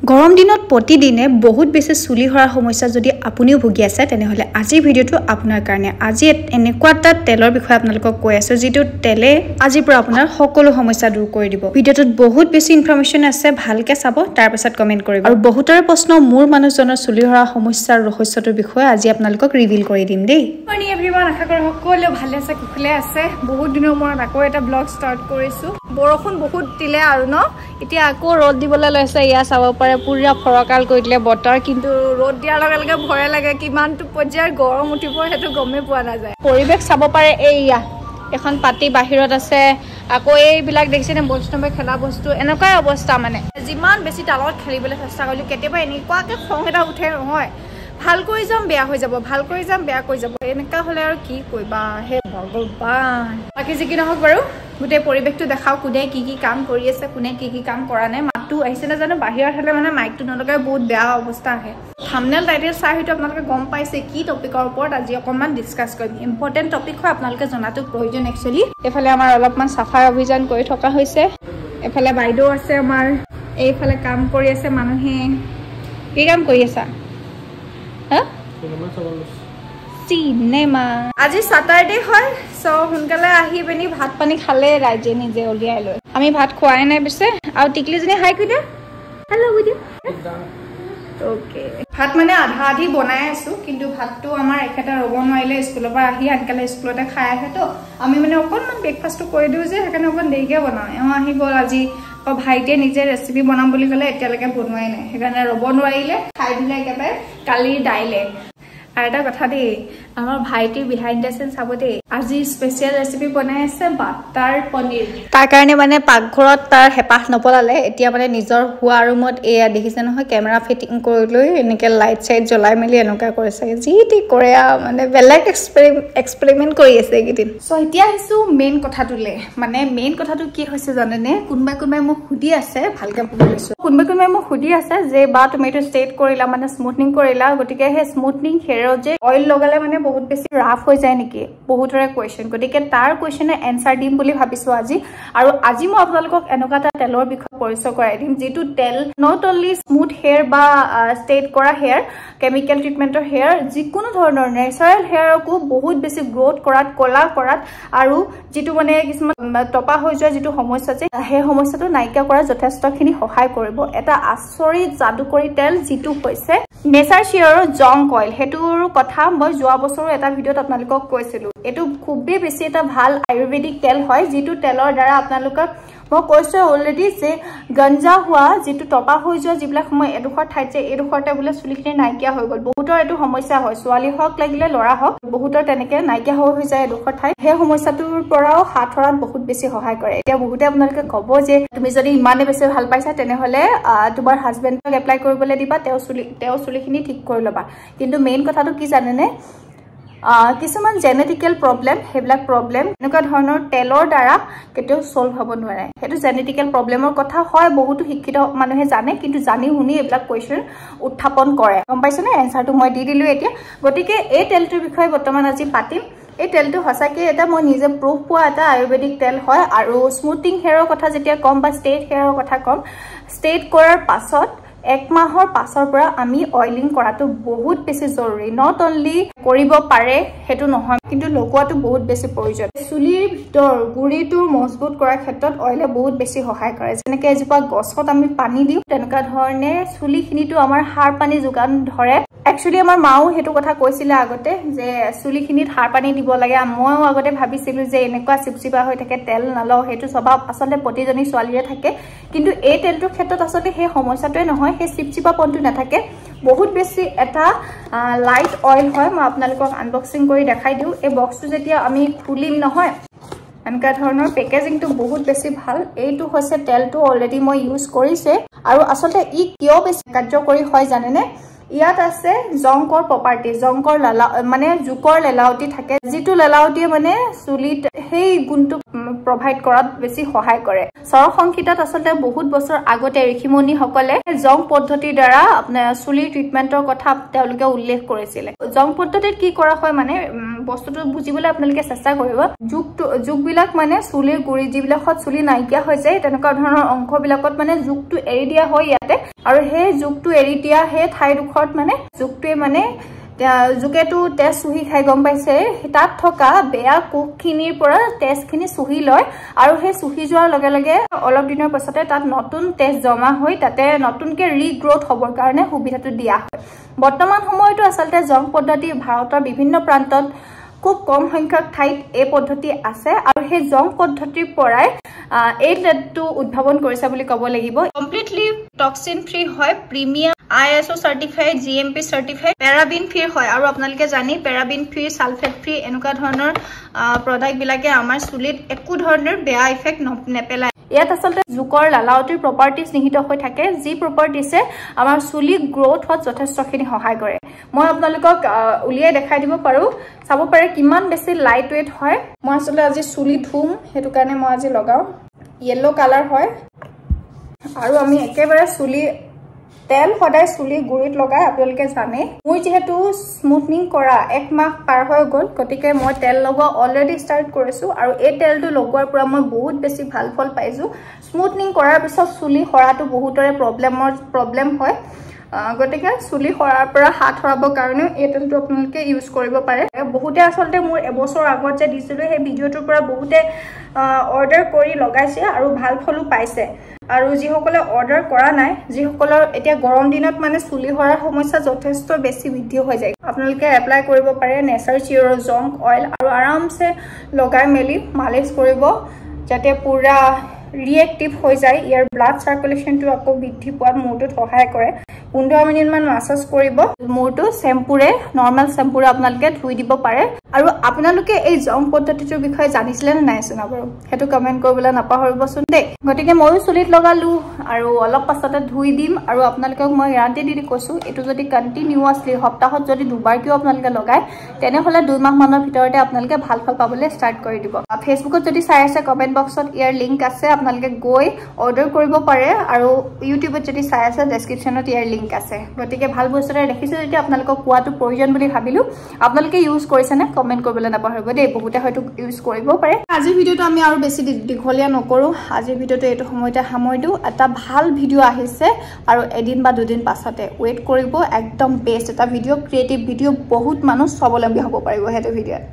গৰম দিনত প্ৰতিদিনে বহুত বেছি চুলি হৰাৰ সমস্যা যদি আপুনিও ভুগি আছে তেনেহলে আজিৰ ভিডিওটো আপোনাৰ কাৰণে আজি এনেকুৱা এটা তেলৰ বিষয়ে আপোনালোকক কৈ আছো যেটো তেলে আজিৰ পৰা আপোনাৰ সকলো সমস্যা দূৰ কৰি দিব ভিডিওটোত বহুত বেছি ইনফৰমেশন আছে ভালকে চাব তাৰ পিছত কমেন্ট কৰিব আৰু বহুতৰ প্ৰশ্ন মোৰ মানুহজনৰ চুলি হৰাৰ সমস্যাৰ ৰহস্যটোৰ বিষয়ে আজি আপোনালোকক ৰিভিল কৰি দিম দেই মৰ্নিং এভৰিৱান আশা কৰো সকলো ভালে আছে কুশলে আছে বহুত দিনৰ মূৰত আকৌ এটা ব্লগ ষ্টাৰ্ট কৰিছো বৰষুণ বহুত দিলে আৰু ন এতিয়া আকৌ ৰদ দিবলৈ লৈছে ইয়া চাব পাৰে পুৰা ফৰকাল কৰি দিলে বতৰ কিন্তু ৰদ দিয়াৰ লগে লগে ভয় লাগে কিমানটো পৰ্যায়ৰ গৰম উঠিব হেতু গমে পোৱা নাযায় পৰিবেশ চাব পাৰে এইয়া এখন পাতি বাহিৰত আছে আকৌ এইবিলাক দেখিছেনে বৈষ্ণৱে খেলা বস্তু এনেকুৱাই অৱস্থা মানে যিমান বেছি তালত খেলিবলৈ চেষ্টা কৰিলো কেতিয়াবা এনেকুৱাকে খং এটা উঠে নহয় ভাল কৰি যাম বেয়া হৈ যাব ভাল কৰি যাম বেয়া কৰি যাব এনেকা হলে আৰু কি কইবা হে ভগৱান বাকি যি কি নহওক বাৰু গুটে পৰিবেশটো দেখাও কোনে কি কি কাম কৰি আছে কোনে কি কি কাম কৰা নাই মাতটো আহিছে না জানো বাহিৰত হলে মানে মাইকটো নলগাই বহুত বেয়া অৱস্থা আহে থাম্বনেল টাইটেল চাই হয়তো আপোনালোকে গম পাইছে কি টপিকৰ ওপৰত আজি অকমান ডিসকাস কৰিম ইম্পৰ্টেন্ট টপিক হয় আপোনালোকে জনাটো প্ৰয়োজন একচুয়ালি এফালে আমাৰ অলপমান সাফাই অভিযান কৰি থকা হৈছে এফালে বাইদেউ আছে আমাৰ এইফালে কাম কৰি আছে মানুহে কি কাম কৰি আছে চিনেমা আজি স্যাটাৰডে হয় সো হুনকালে আহি বেনি ভাত পানী খালে ৰাইজে নিজে উলিয়াই লৈ আমি ভাত খোৱাই নাই পিছে আৰু টিকলিজনী হাই কইদে হেল্ল কইদে ওকে ভাত মানে আধা আধি বনাই আছো কিন্তু ভাতটো আমাৰ একেটা ৰব নোৱাৰিলে স্কুলৰ পৰা আহি আনকালে স্কুলতে খাই আহে তো আমি মানে অকনমান ব্ৰেকফাষ্টটো কৰি দিও যে হেকানে অকন দেৰিকে বনাও আহি গল আজি ভাইতে নিজে ৰেচিপি বনাম বুলি কলে এতিয়ালৈকে বনোৱাই নাই হেকানে ৰব নোৱাৰিলে খাই দিলে একেবাৰে কালি ডাইলে আৰু এটা কথা দেই আমাৰ ভাইটিৰ বিহাইণ্ড দ্য সিন চাব দেই আজি স্পেশাল ৰেচিপি বনাই আছে বাটাৰ পনীৰ তাৰ কাৰণে মানে পাকঘৰত তাৰ হেপাহ নপলালে এতিয়া মানে নিজৰ হুৱা ৰুমত এয়া দেখিছে নহয় কেমেৰা ফিটিং কৰি লৈ এনেকে লাইট চাইট জ্বলাই মেলি এনেকা কৰিছে জিটি কৰে মানে বেলেগ এক্সপেৰিমেন্ট কৰি আছে এইদিন সো এতিয়া আহিছো মেইন কথাটোলে মানে মেইন কথাটো কি হৈছে জানেনে কোনবাই মোক খুদি আছে ভালকে বুজিছো কোনবাই মোক খুদি আছে যে বা তুমি এটো ষ্টেট কৰিলা মানে স্মুথনিং কৰিলা গটিকে হে স্মুথনিং হেয়াৰ যে অয়েল লগালে মানে বহুত বেছি ৰাফ হৈ যায় নেকি বহুতৰে কোৱেশ্চন গটিকে তাৰ কোৱেশ্চনে এনসাৰ দিম বুলি ভাবিছো আজি আৰু আজি মই আপোনালোকক এনেকুৱা এটা তেলৰ বিষয়ে পৰিচয় কৰাই দিম যেটো তেল নট অনলি স্মুথ হেয়াৰ বা ষ্টেট কৰা হেয়াৰ কেমিক্যাল ট্ৰিটমেন্টৰ হেয়াৰ যিকোনো ধৰণৰ নেচাৰেল হেয়াৰকো বহুত বেছি গ্ৰোথ কৰাত কলা কৰাত আৰু যেটো মানে কিছুমান টপা হৈ যায় যেটো সমস্যা আছে সেই সমস্যাটো নাইকিয়া কৰা যথেষ্টখিনি সহায় কৰিব এটা আচৰিত যাদুকৰী তেল যেটো হৈছে নেচাৰ শিয়ৰৰ জং কইল হেতুৰ কথা মই যোৱা বছৰ এটা ভিডিওত আপোনালোকক কৈছিলো এটো খুবেই বেছি এটা ভাল আয়ুৰ্বেদিক তেল হয় যেটো তেলৰ দ্বাৰা আপোনালোকক মই কৈছো অলৰেডি যে গঞ্জা হোৱা যেটো টপা হৈ যোৱা যিবিলাক সময় এডোখৰ ঠাইত যে এডোখৰতে বুলে চুলিখিনি নাইকিয়া হৈ গল বহুতৰ এটো সমস্যা হয় ছোৱালী হক লাগিলে লৰা হক বহুতৰ তেনেকে নাইকিয়া হৈ যায় এডোখৰ ঠাই সেই সমস্যাটোৰ পৰাও হাত হৰাত বহুত বেছি সহায় কৰে এতিয়া বহুতে আপোনালোকে কব যে তুমি যদি ইমানে বেছি ভাল পাইছা তেনেহলে তোমাৰ হাজবেণ্ডক এপ্লাই কৰিবলৈ দিবা তেওঁ চুলিখিনি ঠিক কৰি লবা কিন্তু মেইন কথাটো কি জানেনে কিছুমান জেনেটিক্যাল প্ৰবলেম হেবিলাক প্ৰবলেম এনেকুৱা ধৰণৰ তেলৰ দ্বাৰা কেতিয়াও সলভ হ'ব নোৱাৰে হেতু জেনেটিক্যাল প্ৰবলেমৰ কথা হয় বহুতো শিক্ষিত মানুহে জানে কিন্তু জানি শুনি এবিলাক কোৱেশ্চন উত্থাপন কৰে গম পাইছনে এনসাৰটো মই দি দিলো এতিয়া গটিকে এই তেলটোৰ বিষয়ে বৰ্তমান আজি পাতিম এই তেলটো হসাকে এটা মই নিজে প্ৰুফ পোৱা এটা আয়ুৰ্বেদিক তেল হয় আৰু স্মুথিং হেয়াৰৰ কথা যেতিয়া কম বা ষ্টেট হেয়াৰৰ কথা কম ষ্টেট কৰাৰ পাছত এক মাহৰ পাছৰ পৰা আমি অয়েলিং কৰাটো বহুত বেছি জৰুৰী নট অনলি কৰিব পাৰে হেতু নহয় কিন্তু লগোৱাটো বহুত বেছি প্ৰয়োজন চুলিৰ ভিতৰ গুৰিটো মজবুত কৰাৰ ক্ষেত্ৰত অয়েলে বহুত বেছি সহায় কৰে যেনেকৈ এজোপা গছত আমি পানী দিও তেনেকুৱা ধৰণে চুলিখিনিটো আমাৰ হাড় পানী যোগান ধৰে একচুয়ালি আমাৰ মাও হেতু কথা কৈছিল আগতে যে চুলিখিনিত হাড় পানী দিব লাগে মইও আগতে ভাবিছিলো যে এনেকুৱা চিপচিপা হৈ থাকে তেল নালও হেতু স্বভাৱ আসলে প্ৰতিজনী ছোৱালীৰে থাকে কিন্তু এই তেলটোৰ ক্ষেত্ৰত আসলে সেই সমস্যাটোৱে নহয় সেই চিপচিপা পনটো নাথাকে বহুত বেছি এটা লাইট অয়েল হয় মই আপোনালোকক আনবক্সিং কৰি দেখাই দিও এই বক্সটো যেতিয়া আমি খুলিম নহয় এনেকা ধৰণৰ পেকেজিংটো বহুত বেছি ভাল এইটো হৈছে তেলটো অলৰেডি মই ইউজ কৰিছে আৰু আসলে ই কিয় বেছি কাৰ্যকৰী হয় জানেনে ইয়াত আছে জংকৰ প্ৰপাৰ্টি জংকৰ লালা মানে জুকৰ লেলাউটি থাকে যেটো লেলাউটিয়ে মানে চুলিত সেই গুণটো প্ৰভাইড কৰাত বেছি সহায় কৰে সৰসংখিতাত আসলে বহুত বছৰ আগতে ঋষিমুনি সকলে জং পদ্ধতিৰ দ্বাৰা আপোনাৰ চুলিৰ ট্ৰিটমেন্টৰ কথা তেওঁলোকে উল্লেখ কৰিছিল জং পদ্ধতিত কি কৰা হয় মানে বস্তুটো বুজিবলৈ আপোনালোকে চেষ্টা কৰিব যুগবিলাক মানে চুলিৰ গুৰি যিবিলাকত চুলি নাইকিয়া হৈ যায় তেনেকুৱা ধৰণৰ অংশবিলাকত মানে যুগটো এৰি দিয়া হয় ইয়াতে আৰু সেই যুগটো এৰি দিয়া সেই ঠাইডোখৰত মানে যুগটোৱে মানে যুগেটো তেজ চুহি খাই গম পাইছে তাত থকা বেয়া কোষখিনিৰ পৰা তেজখিনি চুহি লয় আৰু সেই চুহি যোৱাৰ লগে লগে অলপ দিনৰ পাছতে তাত নতুন তেজ জমা হৈ তাতে নতুনকে ৰিগ্ৰোথ হ'বৰ কাৰণে সুবিধাটো দিয়া হয় বৰ্তমান সময়তো আচলতে জং পদ্ধতি ভাৰতৰ বিভিন্ন প্ৰান্তত খুব কম সংখ্যক ঠাইত এই পদ্ধতি আছে আৰু সেই জং পদ্ধতিৰ পৰাই এই লেডটো উদ্ভাৱন কৰিছে বুলি ক'ব লাগিব কমপ্লিটলি টক্সিন ফ্ৰী হয় premium ISO certified GMP certified paraben free হয় আৰু আপোনালোকে জানি পেৰাবিন ফ্ৰী সালফেট ফ্ৰী এনেকুৱা ধৰণৰ প্ৰডাক্ট বিলাকে আমাৰ চুলিত একো ধৰণৰ বেয়া ইফেক্ট নেপেলায় ইয়াত আচলতে জুকৰ লালাৱতীৰ প্ৰপাৰ্টিজ নিহিত হৈ থাকে যি প্ৰপাৰ্টিছে আমাৰ চুলি গ্ৰোথ হোৱাত যথেষ্টখিনি সহায় কৰে মই আপোনালোকক উলিয়াই দেখাই দিব পাৰো চাব পাৰে কিমান বেছি লাইট ওয়েট হয় মই আচলতে আজি চুলি ধুম হেতু কাৰণে মই আজি লগাও ইয়েলো কালাৰ হয় আৰু আমি একেবাৰে চুলি তেল সদায় চুলি গুৰিত লগাই আপোনালোকে জানে মই যেহেতু স্মুথনিং কৰা 1 মাহ পাৰ হৈ গল গতিকে মই তেল লগোৱা অলৰেডি ষ্টাৰ্ট কৰিছো আৰু এই তেলটো লগোৱাৰ পৰা মই বহুত বেছি ভাল ফল পাইছো স্মুথনিং কৰাৰ পিছত চুলি সৰাটো বহুতৰে প্ৰবলেম হয় গতিকে চুলি সৰাৰ পৰা হাত সৰাবৰ কাৰণে এই তেলটো আপোনালোকে ইউজ কৰিব পাৰে বহুতে আচলতে মোৰ এবছৰ আগত যে দিছিলো সেই ভিডিওটোৰ পৰা বহুতে অৰ্ডাৰ কৰি লগাইছে আৰু ভাল ফলো পাইছে আৰু যিসকলে অৰ্ডাৰ কৰা নাই যিসকলৰ এতিয়া গৰম দিনত মানে চুলি সৰাৰ সমস্যা যথেষ্ট বেছি বৃদ্ধি হৈ যায় আপোনালোকে এপ্লাই কৰিব পাৰে নেচাৰ চিয়ৰ জংক অইল আৰু আৰামছে লগাই মেলি মালিশ কৰিব যাতে পুৰা ৰিএক্টিভ হৈ যায় ইয়াৰ ব্লাড সাৰ্কুলেশনটো আকৌ বৃদ্ধি পোৱাত মূৰটোত সহায় কৰে 15 মিনিট মান মাসাজ কৰিব মূৰটো শ্যাম্পুৰে নৰমাল শ্যাম্পুৰে আপোনালোকে ধুই দিব পাৰে আৰু আপোনালোকে এই জং পদ্ধতিটোৰ বিষয়ে জানিছিলে নে নাই শুনা বাৰু হেতু কমেন্ট কৰিবলৈ নাপাহৰিবচোন দেই গতিকে ময়ো চুলিত লগালো আৰু অলপ পাছতে ধুই দিম আৰু আপোনালোকক মই গ্যাৰান্টি দি কৈছো এটো যদি কন্টিনিউয়াছলি সপ্তাহত যদি দুবাৰ কিও আপোনালোকে লগায় তেনেহলে 2 মাহ মানৰ ভিতৰতে আপোনালোকে ভাল ফল পাবলৈ ষ্টাৰ্ট কৰি দিব ফেসবুকত যদি চাই আছে কমেন্ট বক্সত ইয়াৰ লিংক আছে আপোনালোকে গৈ অৰ্ডাৰ কৰিব পাৰে আৰু ইউটিউবত যদি চাই আছে ডেসক্ৰিপচনত ইয়াৰ লিংক আছে গতিকে ভাল বস্তুৰে দেখিছো যেতিয়া আপোনালোকক কোৱাটো প্ৰয়োজন বুলি ভাবিলো আপোনালোকে ইউজ কৰিছে নে কমেন্ট কৰিবলৈ নাপাহৰিব দেই বহুতে হয়তো ইউজ কৰিব পাৰে আজি ভিডিওটো আমি আৰু বেছি দীঘলীয়া নকৰো আজি ভিডিওটো এটো সময়তে সামৰি দিও এটা ভাল ভিডিও আহিছে আৰু এদিন বা দুদিন পাছতে ওয়েট কৰিব একদম বেষ্ট এটা ভিডিও ক্ৰিয়েটিভ ভিডিও বহুত মানুহ স্বাৱলম্বী হ'ব পাৰিব হেতু ভিডিওত